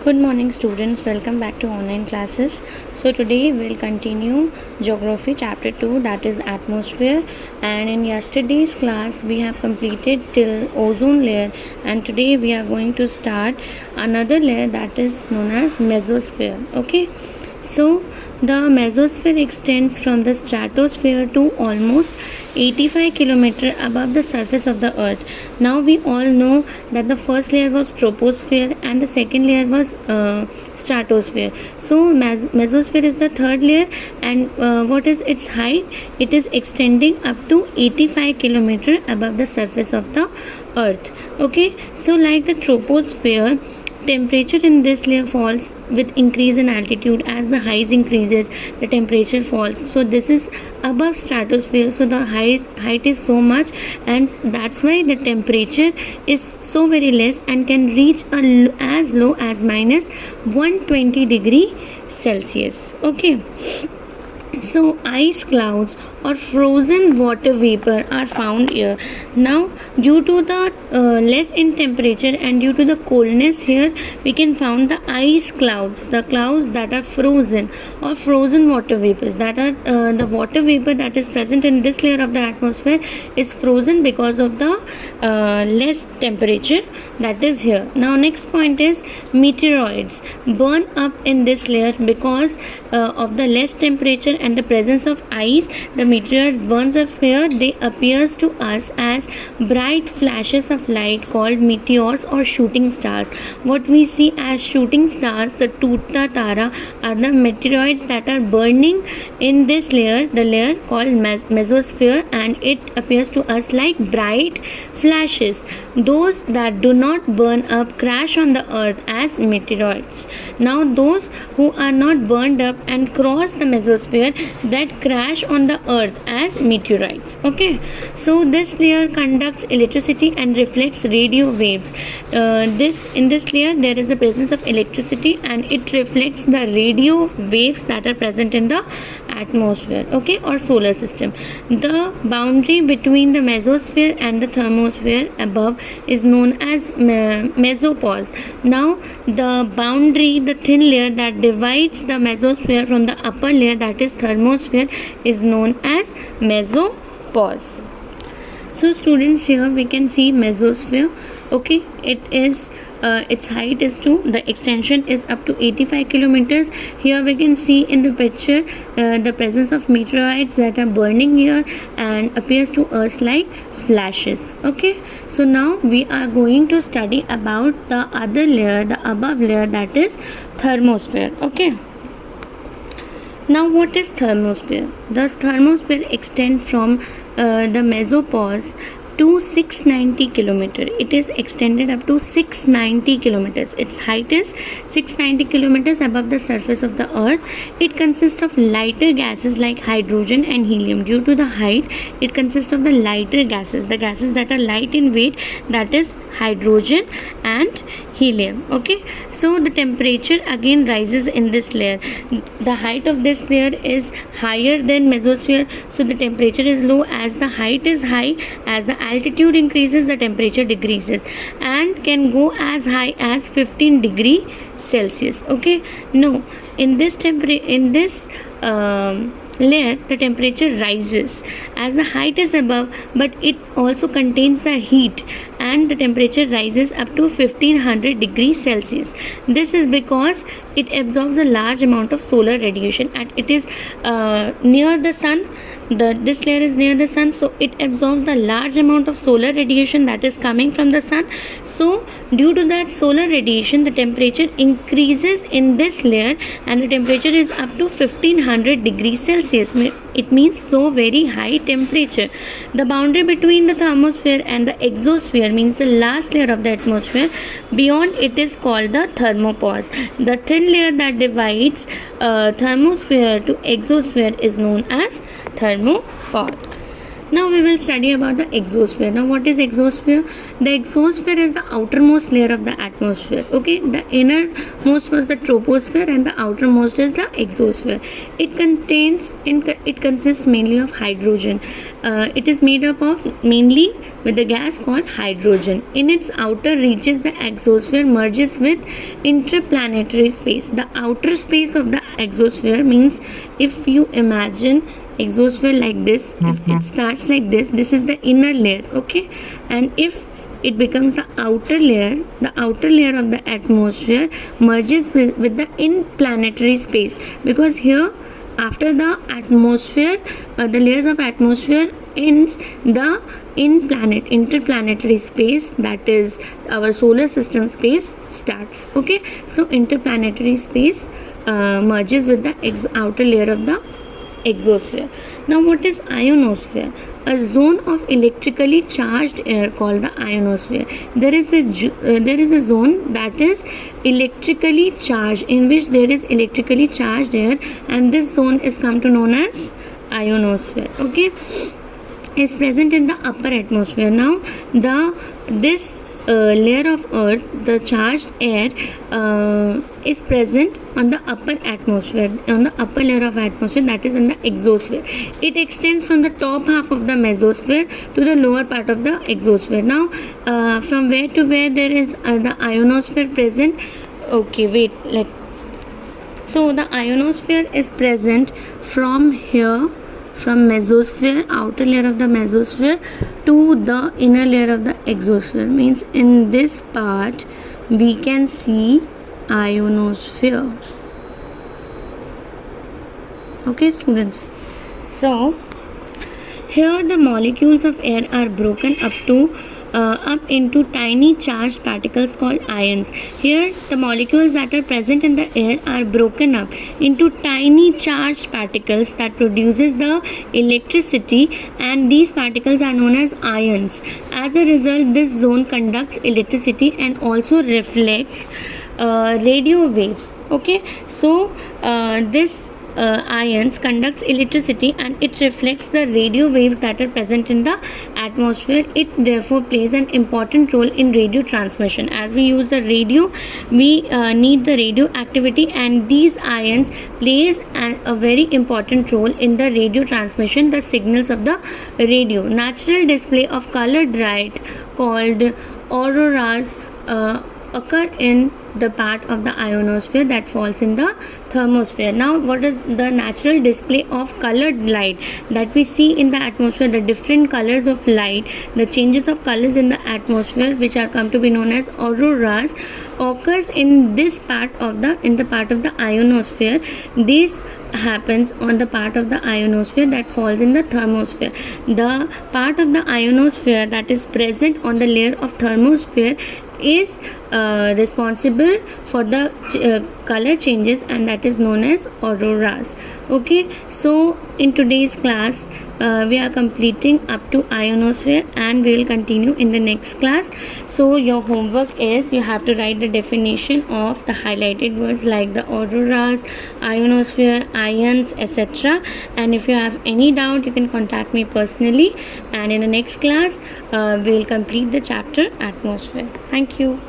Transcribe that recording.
Good morning students, welcome back to online classes. So today we'll continue geography chapter 2, that is atmosphere, and in yesterday's class we have completed till ozone layer, and today we are going to start another layer that is known as mesosphere. Okay, so the mesosphere extends from the stratosphere to almost 85 km above the surface of the earth. Now we all know that the first layer was troposphere and the second layer was stratosphere. So mesosphere is the third layer, and what is its height? It is extending up to 85 km above the surface of the earth. Okay, so like the troposphere, temperature in this layer falls with increase in altitude. As the height increases, the temperature falls. So this is above stratosphere, so the height is so much, and that's why the temperature is so very less and can reach as low as minus 120 degree Celsius. Okay, so ice clouds or frozen water vapor are found here. Now due to the less in temperature and due to the coldness here, we can found the ice clouds, the clouds that are frozen, or frozen water vapors, that are the water vapor that is present in this layer of the atmosphere is frozen because of the less temperature that is here. Now next point is meteoroids burn up in this layer because of the less temperature and the presence of ice. The meteoroids burns up here. They appears to us as bright flashes of light called meteors or shooting stars. What we see as shooting stars, the Tuta Tara, are the meteoroids that are burning in this layer, the layer called mesosphere, and it appears to us like bright flashes. Those that do not burn up crash on the earth as meteoroids. Now those who are not burned up and cross the mesosphere, that crash on the earth as meteorites. Okay, so this layer conducts electricity and reflects radio waves. In this layer there is the presence of electricity and it reflects the radio waves that are present in the atmosphere, okay, or solar system. The boundary between the mesosphere and the thermosphere above is known as mesopause. Now the boundary, the thin layer that divides the mesosphere from the upper layer, that is thermosphere, is known as mesopause. So students, here we can see mesosphere. Okay, it is its height is to, the extension is up to 85 kilometers. Here we can see in the picture the presence of meteorites that are burning here and appears to us like flashes. Okay, so now we are going to study about the other layer, the above layer, that is thermosphere. Okay, now what is thermosphere? The thermosphere extends from the mesopause to 690 kilometer. It is extended up to 690 kilometers. Its height is 690 kilometers above the surface of the earth. It consists of lighter gases like hydrogen and helium. Due to the height, it consists of the lighter gases, the gases that are light in weight, that is hydrogen and helium. Okay, so the temperature again rises in this layer. The height of this layer is higher than mesosphere, so the temperature is low. As the height is high, as the altitude increases, the temperature decreases and can go as high as 15 degree Celsius. Okay, no, in this layer the temperature rises as the height is above, but it also contains the heat and the temperature rises up to 1500 degrees Celsius. This is because it absorbs a large amount of solar radiation and it is near the sun. This layer is near the sun, so it absorbs the large amount of solar radiation that is coming from the sun. So due to that solar radiation, the temperature increases in this layer and the temperature is up to 1500 degrees Celsius. It means so very high temperature. The boundary between the thermosphere and the exosphere, means the last layer of the atmosphere, beyond it is called the thermopause. The thin layer that divides thermosphere to exosphere is known as thermopause. Now we will study about the exosphere. Now what is exosphere? The exosphere is the outermost layer of the atmosphere. Okay, the innermost was the troposphere and the outermost is the exosphere. It consists mainly of hydrogen. It is made up of mainly with the gas called hydrogen. In its outer reaches, the exosphere merges with interplanetary space. The outer space of the exosphere means, if you imagine exosphere like this, if it starts like this is the inner layer, okay, and if it becomes the outer layer of the atmosphere merges with the interplanetary space, because here after the atmosphere, the layers of atmosphere ends the interplanetary space, that is our solar system space starts. Okay, so interplanetary space merges with the outer layer of the exosphere. Now what is ionosphere? A zone of electrically charged air called the ionosphere. There is a zone that is electrically charged, in which there is electrically charged air, and this zone is come to known as ionosphere. Okay, is present in the upper atmosphere. Now this layer of earth, the charged air is present on the upper atmosphere, on the upper layer of atmosphere, that is in the exosphere. It extends from the top half of the mesosphere to the lower part of the exosphere. Now from where to where there is the ionosphere present? Okay, wait, so the ionosphere is present from here, from mesosphere, outer layer of the mesosphere, to the inner layer of the exosphere. Means in this part we can see ionosphere. Okay students, so here the molecules of air are broken up into tiny charged particles called ions. Here the molecules that are present in the air are broken up into tiny charged particles that produces the electricity, and these particles are known as ions. As a result, this zone conducts electricity and also reflects radio waves. Okay, so this ions conducts electricity and it reflects the radio waves that are present in the atmosphere. It therefore plays an important role in radio transmission. As we use the radio, we need the radioactivity, and these ions plays a very important role in the radio transmission, the signals of the radio. Natural display of colored light called auroras occur in the part of the ionosphere that falls in the thermosphere. Now what is the natural display of colored light that we see in the atmosphere? The different colors of light, the changes of colors in the atmosphere, which are come to be known as auroras, occurs in this part of the ionosphere. This happens on the part of the ionosphere that falls in the thermosphere. The part of the ionosphere that is present on the layer of thermosphere is responsible for the color changes, and that is known as auroras. Okay, so in today's class we are completing up to ionosphere, and we will continue in the next class. So your homework is you have to write the definition of the highlighted words like the auroras, ionosphere, ions, etc. And if you have any doubt, you can contact me personally, and in the next class we will complete the chapter atmosphere. Thank you.